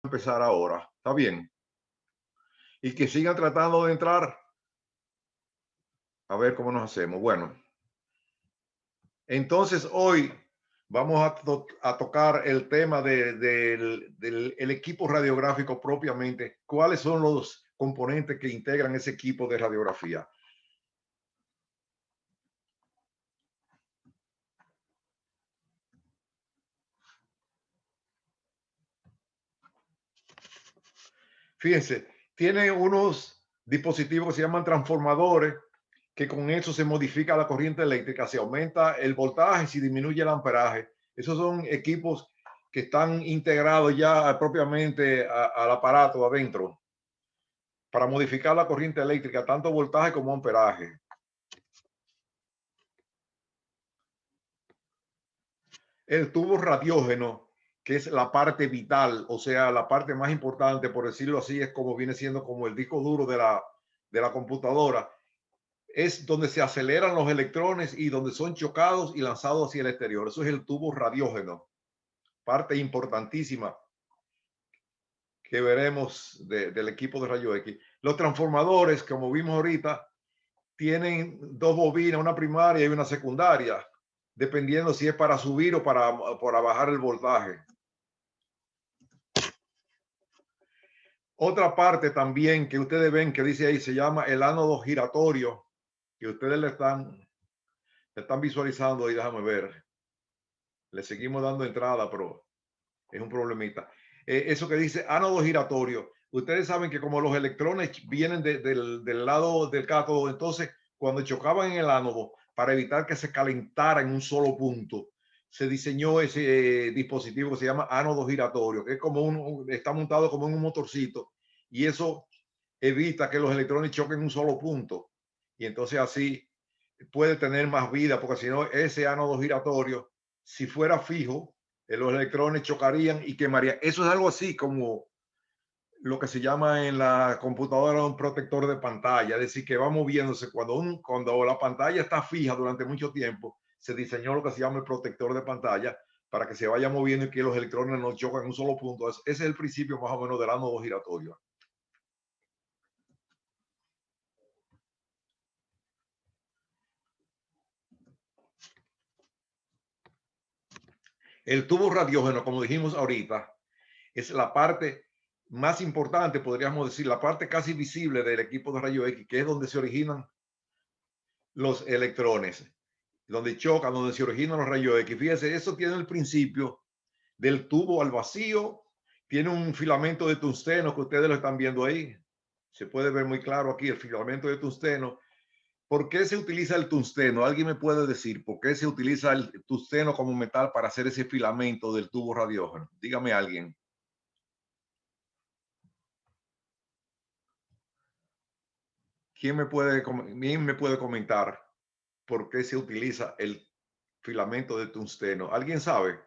empezar ahora. ¿Está bien? Y que sigan tratando de entrar. A ver cómo nos hacemos. Bueno, entonces hoy vamos a tocar el tema del el equipo radiográfico propiamente. ¿Cuáles son los componentes que integran ese equipo de radiografía? Fíjense, tiene unos dispositivos que se llaman transformadores, que con eso se modifica la corriente eléctrica, se aumenta el voltaje, se disminuye el amperaje. Esos son equipos que están integrados ya propiamente al aparato adentro para modificar la corriente eléctrica, tanto voltaje como amperaje. El tubo radiógeno, que es la parte vital, o sea, la parte más importante, por decirlo así, es como viene siendo como el disco duro de la computadora, es donde se aceleran los electrones y donde son chocados y lanzados hacia el exterior. Eso es el tubo radiógeno, parte importantísima que veremos del equipo de rayo X. Los transformadores, como vimos ahorita, tienen dos bobinas, una primaria y una secundaria, dependiendo si es para subir o para bajar el voltaje. Otra parte también que ustedes ven que dice ahí se llama el ánodo giratorio, que ustedes le están visualizando y déjame ver. Le seguimos dando entrada, pero es un problemita. Eso que dice ánodo giratorio. Ustedes saben que como los electrones vienen del lado del cátodo, entonces cuando chocaban en el ánodo, para evitar que se calentara en un solo punto, se diseñó ese dispositivo que se llama ánodo giratorio, que es como está montado como en un motorcito, y eso evita que los electrones choquen en un solo punto. Y entonces así puede tener más vida, porque si no, ese ánodo giratorio, si fuera fijo, los electrones chocarían y quemarían. Eso es algo así como lo que se llama en la computadora un protector de pantalla, es decir, que va moviéndose. Cuando la pantalla está fija durante mucho tiempo, se diseñó lo que se llama el protector de pantalla para que se vaya moviendo y que los electrones no choquen en un solo punto. Ese es el principio más o menos del ánodo giratorio. El tubo radiógeno, como dijimos ahorita, es la parte más importante, podríamos decir, la parte casi visible del equipo de rayo X, que es donde se originan los electrones, donde chocan, donde se originan los rayos X. Fíjense, eso tiene el principio del tubo al vacío, tiene un filamento de tungsteno que ustedes lo están viendo ahí. Se puede ver muy claro aquí el filamento de tungsteno. ¿Por qué se utiliza el tungsteno? ¿Alguien me puede decir por qué se utiliza el tungsteno como metal para hacer ese filamento del tubo radiógeno? Dígame alguien. ¿Quién me puede comentar por qué se utiliza el filamento de tungsteno? ¿Alguien sabe?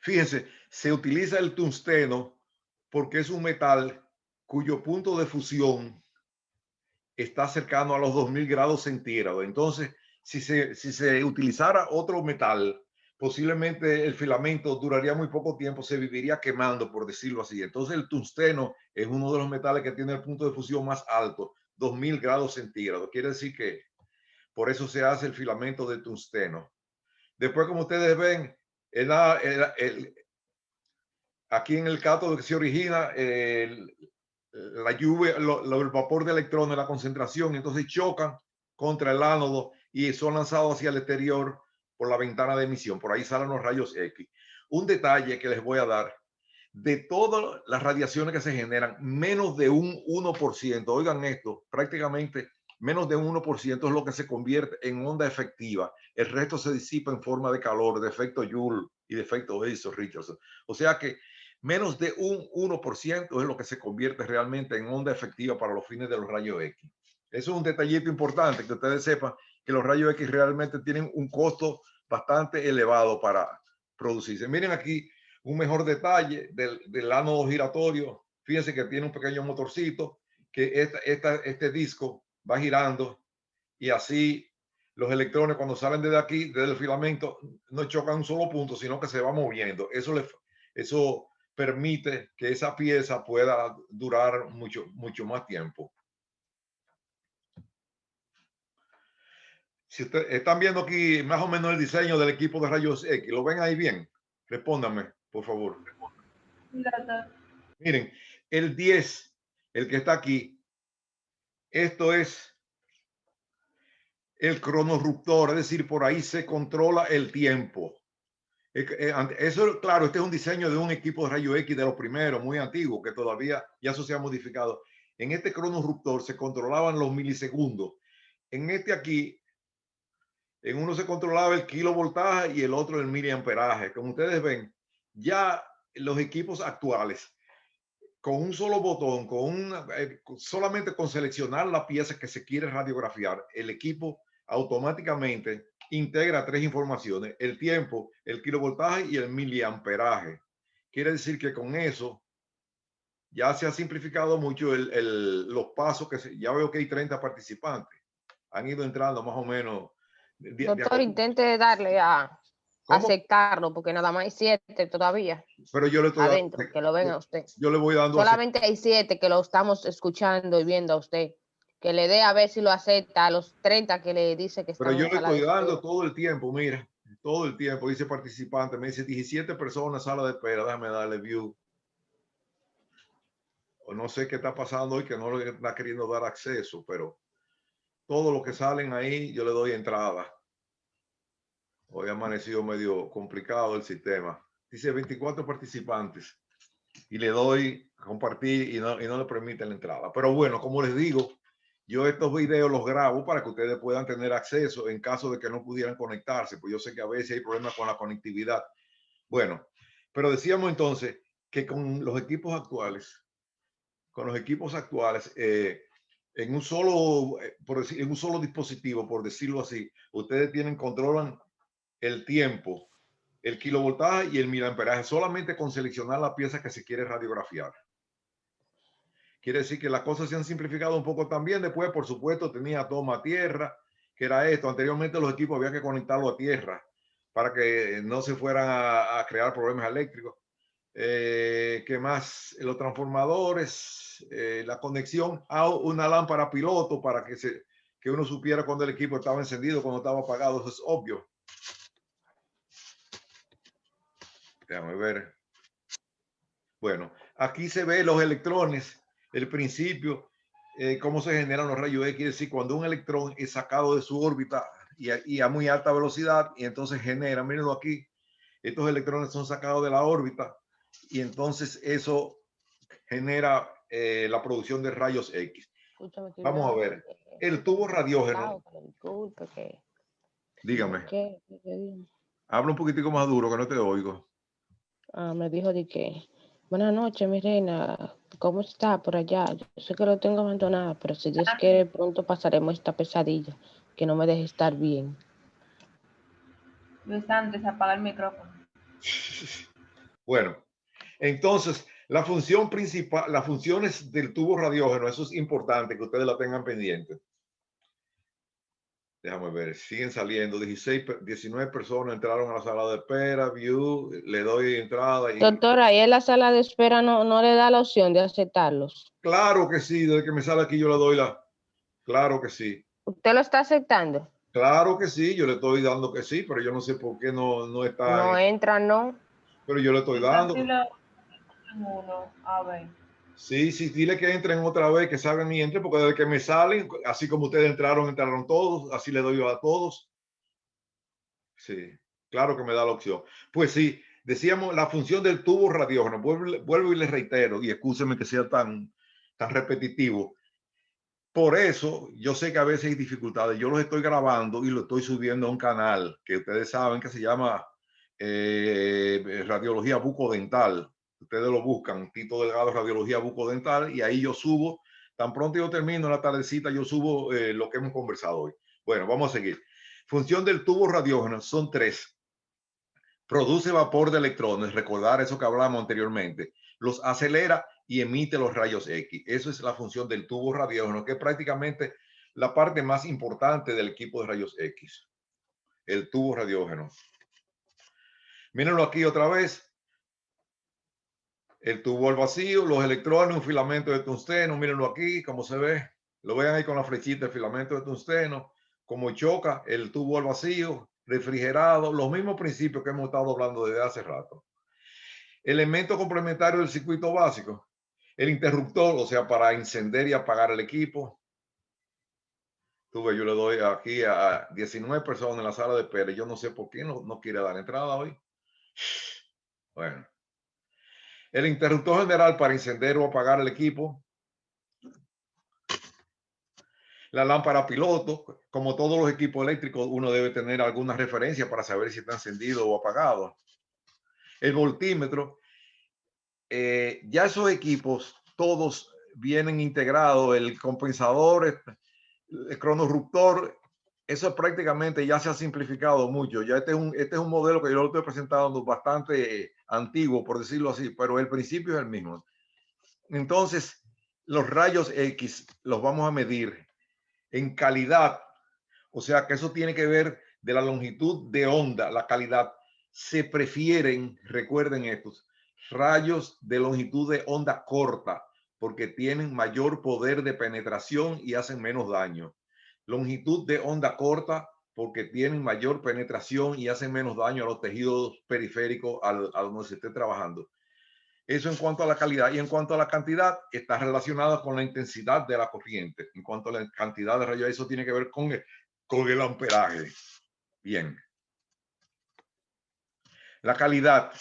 Fíjense, se utiliza el tungsteno porque es un metal cuyo punto de fusión está cercano a los 2000 grados centígrados. Entonces, si se utilizara otro metal, posiblemente el filamento duraría muy poco tiempo, se viviría quemando, por decirlo así. Entonces, el tungsteno es uno de los metales que tiene el punto de fusión más alto, 2000 grados centígrados. Quiere decir que por eso se hace el filamento de tungsteno. Después, como ustedes ven, aquí en el cátodo que se origina la lluvia, el vapor de electrones, la concentración, entonces chocan contra el ánodo y son lanzados hacia el exterior por la ventana de emisión. Por ahí salen los rayos X. Un detalle que les voy a dar, de todas las radiaciones que se generan, menos de un 1%, oigan esto, prácticamente menos de un 1% es lo que se convierte en onda efectiva. El resto se disipa en forma de calor, de efecto Joule y de efecto Richardson. O sea que menos de un 1% es lo que se convierte realmente en onda efectiva para los fines de los rayos X. Eso es un detallito importante, que ustedes sepan que los rayos X realmente tienen un costo bastante elevado para producirse. Miren aquí un mejor detalle del ánodo giratorio. Fíjense que tiene un pequeño motorcito, que este disco va girando y así los electrones cuando salen desde aquí, desde el filamento, no chocan un solo punto, sino que se va moviendo. Eso permite que esa pieza pueda durar mucho más tiempo. Si ustedes están viendo aquí más o menos el diseño del equipo de rayos X, ¿lo ven ahí bien? Respóndanme, por favor. Miren, el 10, el que está aquí, esto es el cronorruptor, es decir, por ahí se controla el tiempo. Eso, claro, este es un diseño de un equipo de rayos X de los primeros, muy antiguo, que todavía ya eso se ha modificado. En este cronorruptor se controlaban los milisegundos. En este aquí, en uno se controlaba el kilovoltaje y el otro el miliamperaje. Como ustedes ven, ya los equipos actuales, con un solo botón, solamente con seleccionar la pieza que se quiere radiografiar, el equipo automáticamente integra 3 informaciones: el tiempo, el kilovoltaje y el miliamperaje. Quiere decir que con eso ya se ha simplificado mucho los pasos ya veo que hay 30 participantes. Han ido entrando más o menos. Doctor, intente darle a aceptarlo, porque nada más hay 7 todavía. Pero yo le estoy adentro, que lo ven a usted. Yo le voy dando. Solamente hay 7 que lo estamos escuchando y viendo a usted. Que le dé a ver si lo acepta a los 30 que le dice que están. Pero yo le estoy dando todo el tiempo, mira, todo el tiempo. Dice participante, me dice 17 personas, sala de espera, déjame darle view. O no sé qué está pasando hoy, que no le está queriendo dar acceso, pero todo lo que salen ahí, yo le doy entrada. Hoy ha amanecido medio complicado el sistema. Dice 24 participantes y le doy compartir y no le permite la entrada. Pero bueno, como les digo, yo estos videos los grabo para que ustedes puedan tener acceso en caso de que no pudieran conectarse, pues yo sé que a veces hay problemas con la conectividad. Bueno, pero decíamos entonces que con los equipos actuales, en un solo, en un solo dispositivo, por decirlo así, ustedes controlan el tiempo, el kilovoltaje y el miliamperaje, solamente con seleccionar la pieza que se quiere radiografiar. Quiere decir que las cosas se han simplificado un poco también. Después, por supuesto, tenía toma a tierra, que era esto. Anteriormente los equipos había que conectarlo a tierra para que no se fueran a crear problemas eléctricos. ¿Qué más? Los transformadores, la conexión a una lámpara piloto para que uno supiera cuando el equipo estaba encendido, cuando estaba apagado. Eso es obvio. Déjame ver. Bueno, aquí se ve los electrones, el principio, cómo se generan los rayos X. Es decir, cuando un electrón es sacado de su órbita y a muy alta velocidad, y entonces genera, mírenlo aquí, estos electrones son sacados de la órbita y entonces eso genera la producción de rayos X. Vamos a ver, el tubo radiógeno. Dígame. Habla un poquitico más duro que no te oigo. Me dijo de que, buenas noches, mi reina, ¿cómo está por allá? Yo sé que lo tengo abandonado, pero si Dios quiere, pronto pasaremos esta pesadilla, que no me deje estar bien. Luis Andrés, apaga el micrófono. Bueno, entonces, la función principal, las funciones del tubo radiógeno, eso es importante que ustedes la tengan pendiente. Déjame ver, siguen saliendo, 19 personas entraron a la sala de espera, view, le doy entrada. Doctora, ahí en la sala de espera no le da la opción de aceptarlos. Claro que sí, desde que me sale aquí yo le doy claro que sí. ¿Usted lo está aceptando? Claro que sí, yo le estoy dando que sí, pero yo no sé por qué no está. No entra, no. Pero yo le estoy dando. A ver. Sí, dile que entren otra vez, que salgan y entren, porque desde que me salen, así como ustedes entraron todos, así le doy yo a todos. Sí, claro que me da la opción. Pues sí, decíamos la función del tubo radiógeno, vuelvo y les reitero, y excúsenme que sea tan repetitivo. Por eso, yo sé que a veces hay dificultades. Yo los estoy grabando y lo estoy subiendo a un canal que ustedes saben que se llama Radiología Bucodental. Ustedes lo buscan, Tito Delgado, Radiología Bucodental, y ahí yo subo. Tan pronto yo termino en la tardecita, yo subo lo que hemos conversado hoy. Bueno, vamos a seguir. Función del tubo radiógeno son 3. Produce vapor de electrones, recordar eso que hablamos anteriormente. Los acelera y emite los rayos X. Eso es la función del tubo radiógeno, que es prácticamente la parte más importante del equipo de rayos X, el tubo radiógeno. Mírenlo aquí otra vez. El tubo al vacío, los electrones, un filamento de tungsteno. Mírenlo aquí, cómo se ve. Lo vean ahí con la flechita, el filamento de tungsteno, cómo choca el tubo al vacío, refrigerado, los mismos principios que hemos estado hablando desde hace rato. Elemento complementario del circuito básico, el interruptor, o sea, para encender y apagar el equipo. Yo le doy aquí a 19 personas en la sala de espera. Yo no sé por qué no quiere dar entrada hoy. Bueno. El interruptor general para encender o apagar el equipo. La lámpara piloto. Como todos los equipos eléctricos, uno debe tener alguna referencia para saber si está encendido o apagado. El voltímetro. Ya esos equipos todos vienen integrados. El compensador, el cronorruptor, eso prácticamente ya se ha simplificado mucho. Ya este es un modelo que yo lo estoy presentando bastante antiguo, por decirlo así, pero el principio es el mismo. Entonces, los rayos X los vamos a medir en calidad, o sea que eso tiene que ver de la longitud de onda, la calidad. Se prefieren, recuerden estos, rayos de longitud de onda corta, porque tienen mayor poder de penetración y hacen menos daño. Longitud de onda corta, porque tienen mayor penetración y hacen menos daño a los tejidos periféricos a donde se esté trabajando. Eso en cuanto a la calidad. Y en cuanto a la cantidad, está relacionada con la intensidad de la corriente. En cuanto a la cantidad de rayos, eso tiene que ver con el amperaje. Bien. La calidad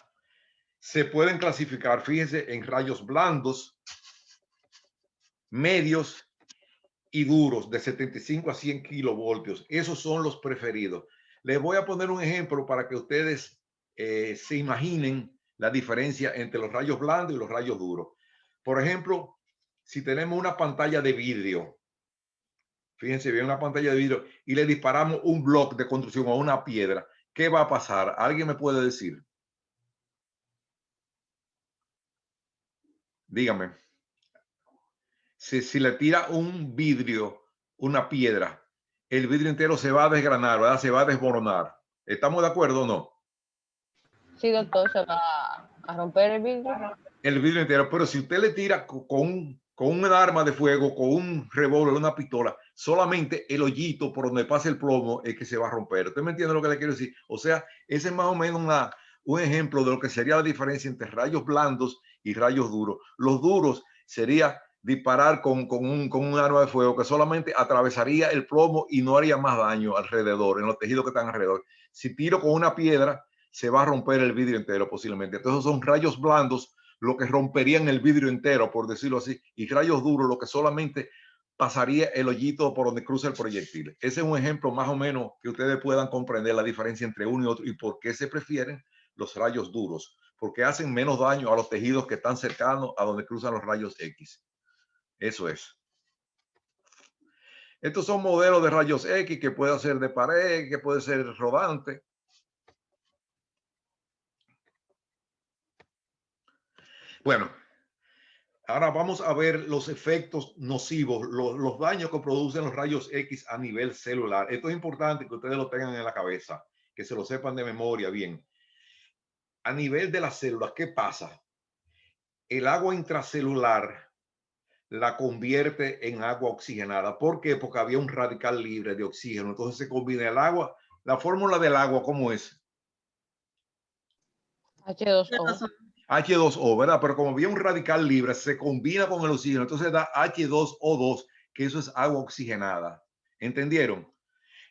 se pueden clasificar, fíjense, en rayos blandos, medios y duros de 75 a 100 kilovoltios. Esos son los preferidos. Les voy a poner un ejemplo para que ustedes se imaginen la diferencia entre los rayos blandos y los rayos duros. Por ejemplo, si tenemos una pantalla de vidrio, fíjense bien, una pantalla de vidrio, y le disparamos un bloque de construcción o una piedra, ¿qué va a pasar? ¿Alguien me puede decir? Dígame. Si le tira un vidrio, una piedra, el vidrio entero se va a desgranar, ¿verdad? Se va a desmoronar. ¿Estamos de acuerdo o no? Sí, doctor, se va a romper el vidrio. El vidrio entero, pero si usted le tira con un arma de fuego, con un revólver, una pistola, solamente el hoyito por donde pasa el plomo es que se va a romper. ¿Usted me entiende lo que le quiero decir? O sea, ese es más o menos un ejemplo de lo que sería la diferencia entre rayos blandos y rayos duros. Los duros sería disparar con un arma de fuego que solamente atravesaría el plomo y no haría más daño alrededor, en los tejidos que están alrededor. Si tiro con una piedra, se va a romper el vidrio entero posiblemente. Entonces son rayos blandos lo que romperían el vidrio entero, por decirlo así, y rayos duros lo que solamente pasaría el hoyito por donde cruza el proyectil. Ese es un ejemplo más o menos que ustedes puedan comprender la diferencia entre uno y otro y por qué se prefieren los rayos duros, porque hacen menos daño a los tejidos que están cercanos a donde cruzan los rayos X. Eso es. Estos son modelos de rayos X que puede ser de pared, que puede ser rodante. Bueno, ahora vamos a ver los efectos nocivos, los daños que producen los rayos X a nivel celular. Esto es importante que ustedes lo tengan en la cabeza, que se lo sepan de memoria bien. A nivel de las células, ¿qué pasa? El agua intracelular la convierte en agua oxigenada. ¿Por qué? Porque había un radical libre de oxígeno. Entonces se combina el agua. La fórmula del agua, ¿cómo es? H2O. H2O, ¿verdad? Pero como había un radical libre, se combina con el oxígeno, entonces da H2O2, que eso es agua oxigenada. ¿Entendieron?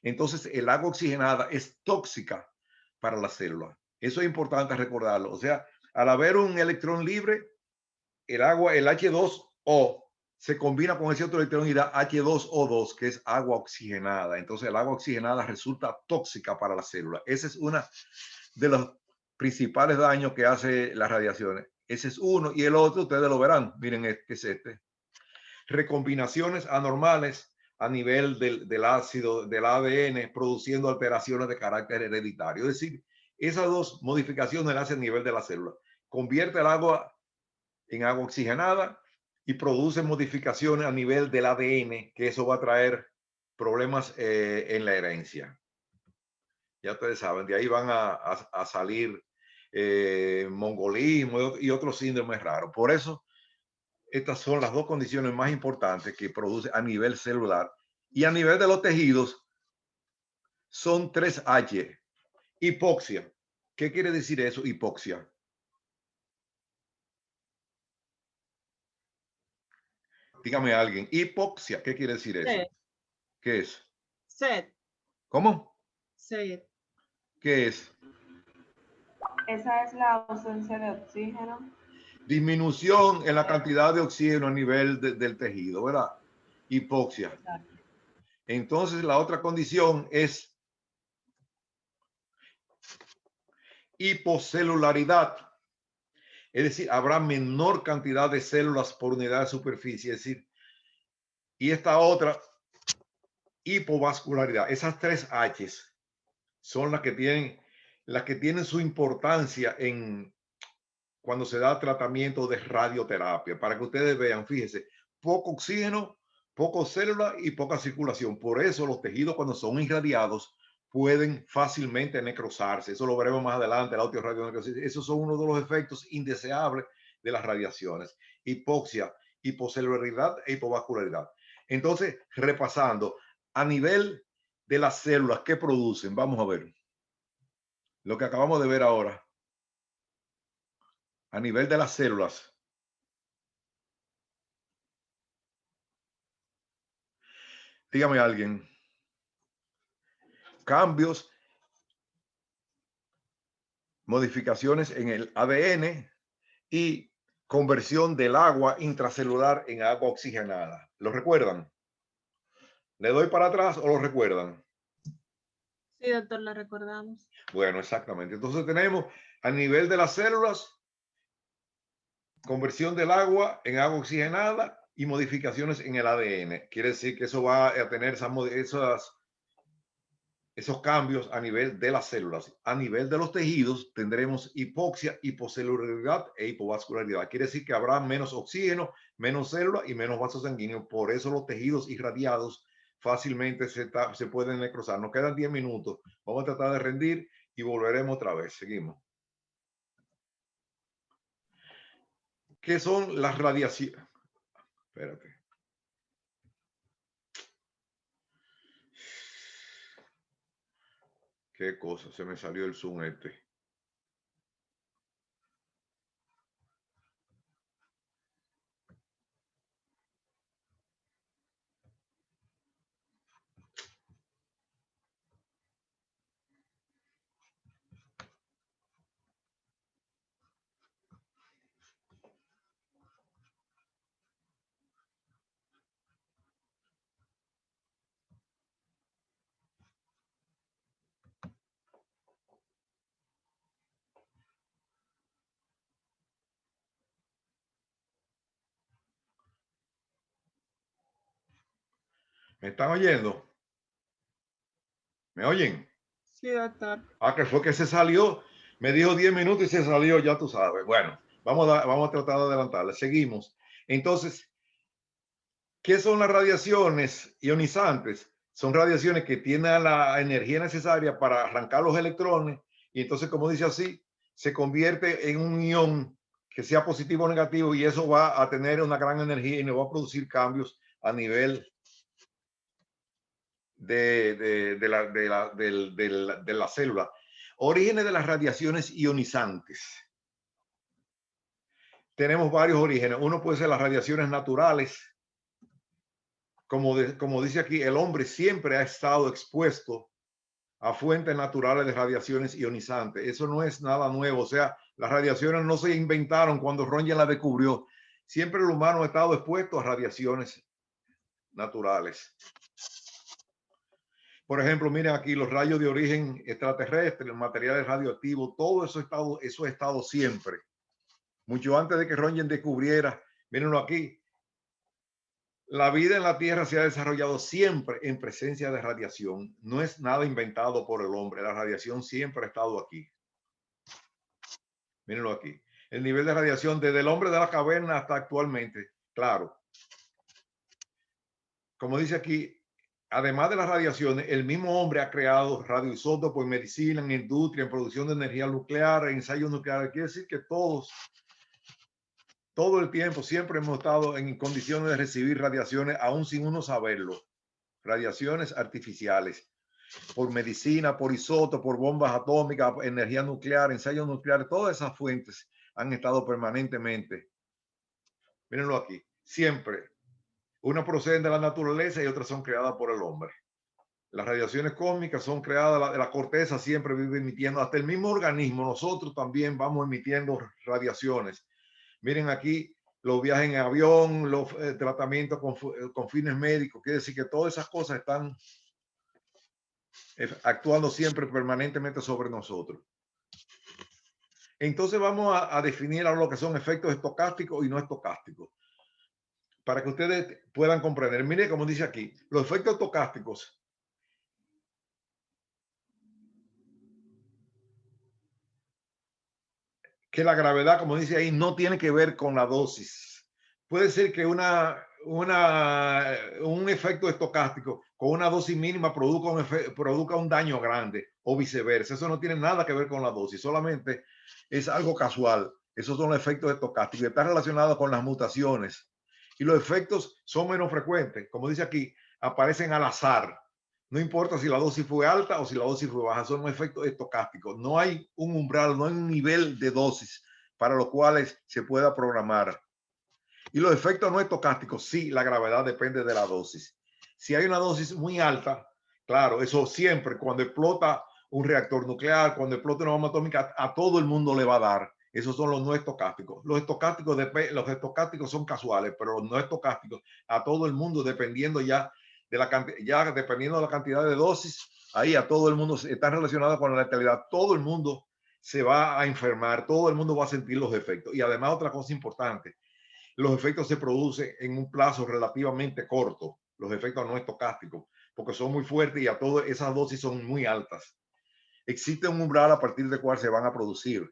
Entonces el agua oxigenada es tóxica para la célula. Eso es importante recordarlo. O sea, al haber un electrón libre, el agua, el H2O, se combina con ese otro electrón y da H2O2, que es agua oxigenada. Entonces el agua oxigenada resulta tóxica para la célula. Esa es una de los principales daños que hace las radiaciones. Ese es uno. Y el otro, ustedes lo verán. Miren, que es este. Recombinaciones anormales a nivel del ácido, del ADN, produciendo alteraciones de carácter hereditario. Es decir, esas dos modificaciones las hace a nivel de la célula. Convierte el agua en agua oxigenada y produce modificaciones a nivel del ADN, que eso va a traer problemas en la herencia. Ya ustedes saben, de ahí van a salir mongolismo y otros síndromes raros. Por eso, estas son las dos condiciones más importantes que produce a nivel celular. Y a nivel de los tejidos, son 3H. Hipoxia. ¿Qué quiere decir eso, hipoxia? Dígame a alguien. Hipoxia, ¿qué quiere decir eso? Sed. ¿Qué es? Sed. ¿Cómo? Sed. ¿Qué es? Esa es la ausencia de oxígeno. Disminución en la cantidad de oxígeno a nivel del tejido, ¿verdad? Hipoxia. Exacto. Entonces, la otra condición es hipocelularidad. Es decir, habrá menor cantidad de células por unidad de superficie. Es decir, y esta otra, hipovascularidad. Esas 3Hs son las que tienen su importancia en cuando se da tratamiento de radioterapia. Para que ustedes vean, fíjense, poco oxígeno, poco célula y poca circulación. Por eso los tejidos cuando son irradiados pueden fácilmente necrosarse. Eso lo veremos más adelante, la osteoradionecrosis. Esos son uno de los efectos indeseables de las radiaciones. Hipoxia, hipocelularidad e hipovascularidad. Entonces, repasando, a nivel de las células que producen, vamos a ver lo que acabamos de ver ahora. A nivel de las células, dígame alguien, cambios, modificaciones en el ADN y conversión del agua intracelular en agua oxigenada. ¿Lo recuerdan? ¿Le doy para atrás o lo recuerdan? Sí, doctor, la recordamos. Bueno, exactamente. Entonces tenemos a nivel de las células, conversión del agua en agua oxigenada y modificaciones en el ADN. Quiere decir que eso va a tener esos cambios a nivel de las células. A nivel de los tejidos tendremos hipoxia, hipocelularidad e hipovascularidad. Quiere decir que habrá menos oxígeno, menos células y menos vasos sanguíneos. Por eso los tejidos irradiados fácilmente se pueden necrosar. Nos quedan 10 minutos. Vamos a tratar de rendir y volveremos otra vez. Seguimos. ¿Qué son las radiaciones? Espérate. Qué cosa, se me salió el Zoom este. ¿Me están oyendo? ¿Me oyen? Sí, doctor. Ah, que fue que se salió. Me dijo 10 minutos y se salió, ya tú sabes. Bueno, vamos a tratar de adelantarle. Seguimos. Entonces, ¿qué son las radiaciones ionizantes? Son radiaciones que tienen la energía necesaria para arrancar los electrones y entonces, como dice así, se convierte en un ion que sea positivo o negativo y eso va a tener una gran energía y no va a producir cambios a nivel de la célula. Orígenes de las radiaciones ionizantes. Tenemos varios orígenes. Uno puede ser las radiaciones naturales. Como dice aquí, el hombre siempre ha estado expuesto a fuentes naturales de radiaciones ionizantes. Eso no es nada nuevo. O sea, las radiaciones no se inventaron cuando Röntgen las descubrió. Siempre el humano ha estado expuesto a radiaciones naturales. Por ejemplo, miren aquí los rayos de origen extraterrestre, los materiales radioactivos, todo eso ha estado siempre. Mucho antes de que Röntgen descubriera, mírenlo aquí, la vida en la Tierra se ha desarrollado siempre en presencia de radiación. No es nada inventado por el hombre. La radiación siempre ha estado aquí. Mírenlo aquí. El nivel de radiación desde el hombre de la caverna hasta actualmente. Claro. Como dice aquí, además de las radiaciones, el mismo hombre ha creado radioisótopos en medicina, en industria, en producción de energía nuclear, en ensayos nucleares. Quiere decir que todos, todo el tiempo, siempre hemos estado en condiciones de recibir radiaciones, aún sin uno saberlo. Radiaciones artificiales, por medicina, por isótopos, por bombas atómicas, energía nuclear, ensayos nucleares, todas esas fuentes han estado permanentemente. Mírenlo aquí, siempre. Unas proceden de la naturaleza y otras son creadas por el hombre. Las radiaciones cósmicas son creadas, la corteza siempre vive emitiendo, hasta el mismo organismo, nosotros también vamos emitiendo radiaciones. Miren aquí los viajes en avión, los tratamientos con fines médicos, quiere decir que todas esas cosas están actuando siempre permanentemente sobre nosotros. Entonces vamos a definir ahora lo que son efectos estocásticos y no estocásticos, para que ustedes puedan comprender. Mire, como dice aquí, los efectos estocásticos que la gravedad, como dice ahí, no tiene que ver con la dosis. Puede ser que un efecto estocástico con una dosis mínima produzca un daño grande o viceversa. Eso no tiene nada que ver con la dosis, solamente es algo casual. Esos son los efectos estocásticos. Está relacionado con las mutaciones. Y los efectos son menos frecuentes. Como dice aquí, aparecen al azar. No importa si la dosis fue alta o si la dosis fue baja, son efectos estocásticos. No hay un umbral, no hay un nivel de dosis para los cuales se pueda programar. Y los efectos no estocásticos, sí, la gravedad depende de la dosis. Si hay una dosis muy alta, claro, eso siempre, cuando explota un reactor nuclear, cuando explota una bomba atómica, a todo el mundo le va a dar. Esos son los no estocásticos. Los estocásticos son casuales, pero los no estocásticos a todo el mundo, dependiendo ya de la cantidad, dependiendo de la cantidad de dosis, ahí a todo el mundo está relacionado con la letalidad. Todo el mundo se va a enfermar, todo el mundo va a sentir los efectos. Y además otra cosa importante, los efectos se producen en un plazo relativamente corto, los efectos no estocásticos, porque son muy fuertes y a todas esas dosis son muy altas. Existe un umbral a partir del cual se van a producir.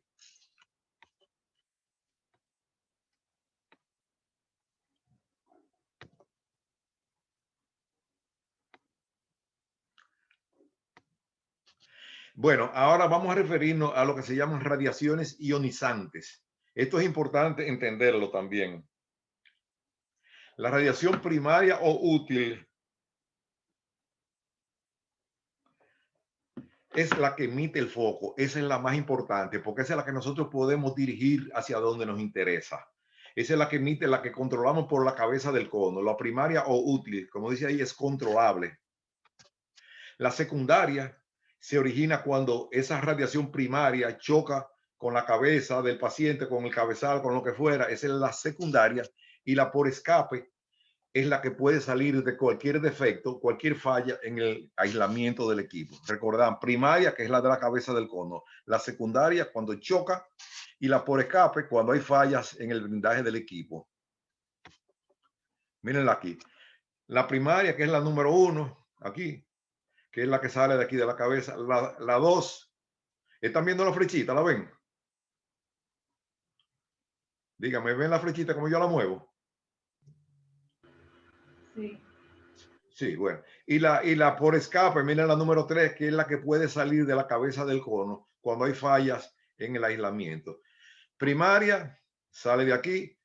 Bueno, ahora vamos a referirnos a lo que se llaman radiaciones ionizantes. Esto es importante entenderlo también. La radiación primaria o útil es la que emite el foco. Esa es la más importante porque esa es la que nosotros podemos dirigir hacia donde nos interesa. Esa es la que emite, la que controlamos por la cabeza del cono. La primaria o útil, como dice ahí, es controlable. La secundaria se origina cuando esa radiación primaria choca con la cabeza del paciente, con el cabezal, con lo que fuera. Esa es la secundaria. Y la por escape es la que puede salir de cualquier defecto, cualquier falla en el aislamiento del equipo. Recordad, primaria, que es la de la cabeza del cono. La secundaria, cuando choca. Y la por escape, cuando hay fallas en el blindaje del equipo. Mírenla aquí. La primaria, que es la número 1, aquí, que es la que sale de aquí de la cabeza. La 2, ¿están viendo la flechita? ¿La ven? Dígame, ¿ven la flechita como yo la muevo? Sí. Sí, bueno. Y la por escape, miren la número 3, que es la que puede salir de la cabeza del cono cuando hay fallas en el aislamiento. Primaria, sale de aquí.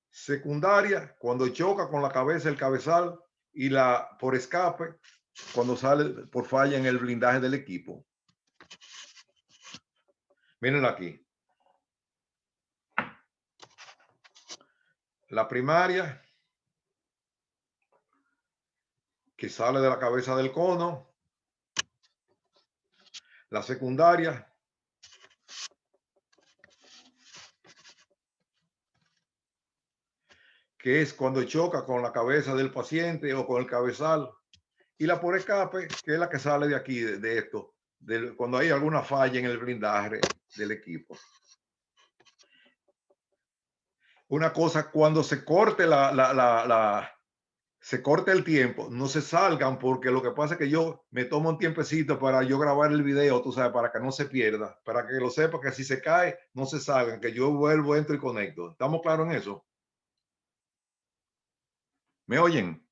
Secundaria, cuando choca con la cabeza el cabezal. Y la por escape, cuando sale por falla en el blindaje del equipo. Miren aquí. La primaria, que sale de la cabeza del cono. La secundaria, que es cuando choca con la cabeza del paciente o con el cabezal. Y la por escape, que es la que sale de aquí, de esto, cuando hay alguna falla en el blindaje del equipo. Una cosa, cuando se corte se corte el tiempo, no se salgan, porque lo que pasa es que yo me tomo un tiempecito para yo grabar el video, tú sabes, para que no se pierda, para que lo sepa, que si se cae, no se salgan, que yo vuelvo, entro y conecto. ¿Estamos claros en eso? ¿Me oyen?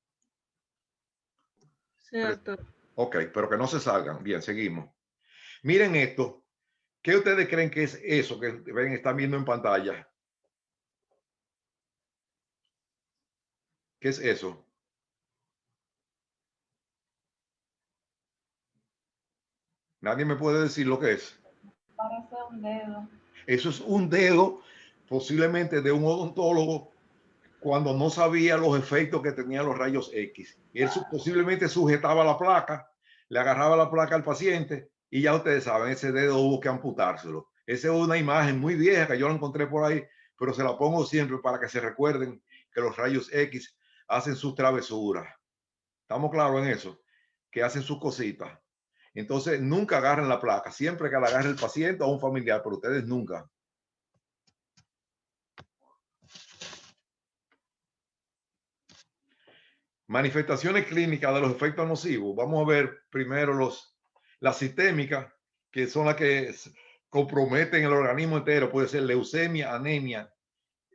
Sí, doctor. Ok, pero que no se salgan. Bien, seguimos. Miren esto. ¿Qué ustedes creen que es eso que ven, están viendo en pantalla? ¿Qué es eso? Nadie me puede decir lo que es. Parece un dedo. Eso es un dedo, posiblemente de un odontólogo, cuando no sabía los efectos que tenían los rayos X. Él posiblemente sujetaba la placa, le agarraba la placa al paciente y ya ustedes saben, ese dedo hubo que amputárselo. Esa es una imagen muy vieja que yo la encontré por ahí, pero se la pongo siempre para que se recuerden que los rayos X hacen sus travesuras. ¿Estamos claros en eso? Que hacen sus cositas. Entonces, nunca agarren la placa, siempre que la agarre el paciente o un familiar, pero ustedes nunca. Manifestaciones clínicas de los efectos nocivos. Vamos a ver primero las sistémicas, que son las que comprometen el organismo entero. Puede ser leucemia, anemia,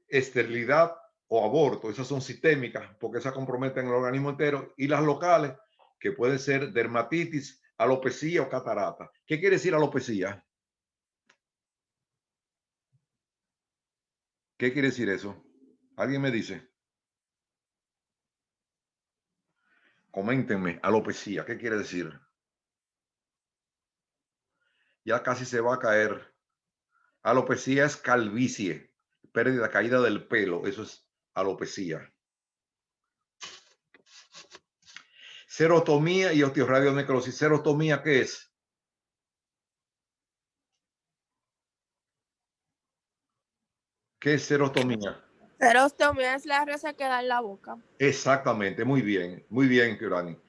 esterilidad o aborto. Esas son sistémicas porque esas comprometen el organismo entero. Y las locales, que pueden ser dermatitis, alopecia o catarata. ¿Qué quiere decir alopecia? ¿Qué quiere decir eso? ¿Alguien me dice? Coméntenme, alopecia, ¿qué quiere decir? Ya casi se va a caer. Alopecia es calvicie, pérdida, caída del pelo, eso es alopecia. Serotomía y osteoradionecrosis. ¿Serotomía qué es? ¿Qué es serotomía? Serostomía es la resequedad en la boca. Exactamente, muy bien, Kiorani.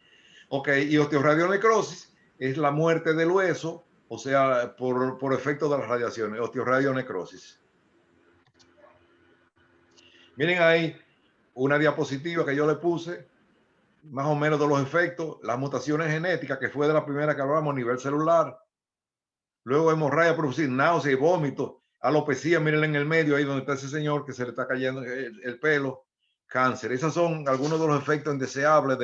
Ok, y osteoradionecrosis es la muerte del hueso, o sea, por efecto de las radiaciones, osteoradionecrosis. Miren ahí una diapositiva que yo le puse, más o menos de los efectos, las mutaciones genéticas, que fue de la primera que hablamos a nivel celular. Luego hemorragia, producir náusea y vómito, alopecia, miren en el medio, ahí donde está ese señor que se le está cayendo el pelo, cáncer. Esos son algunos de los efectos indeseables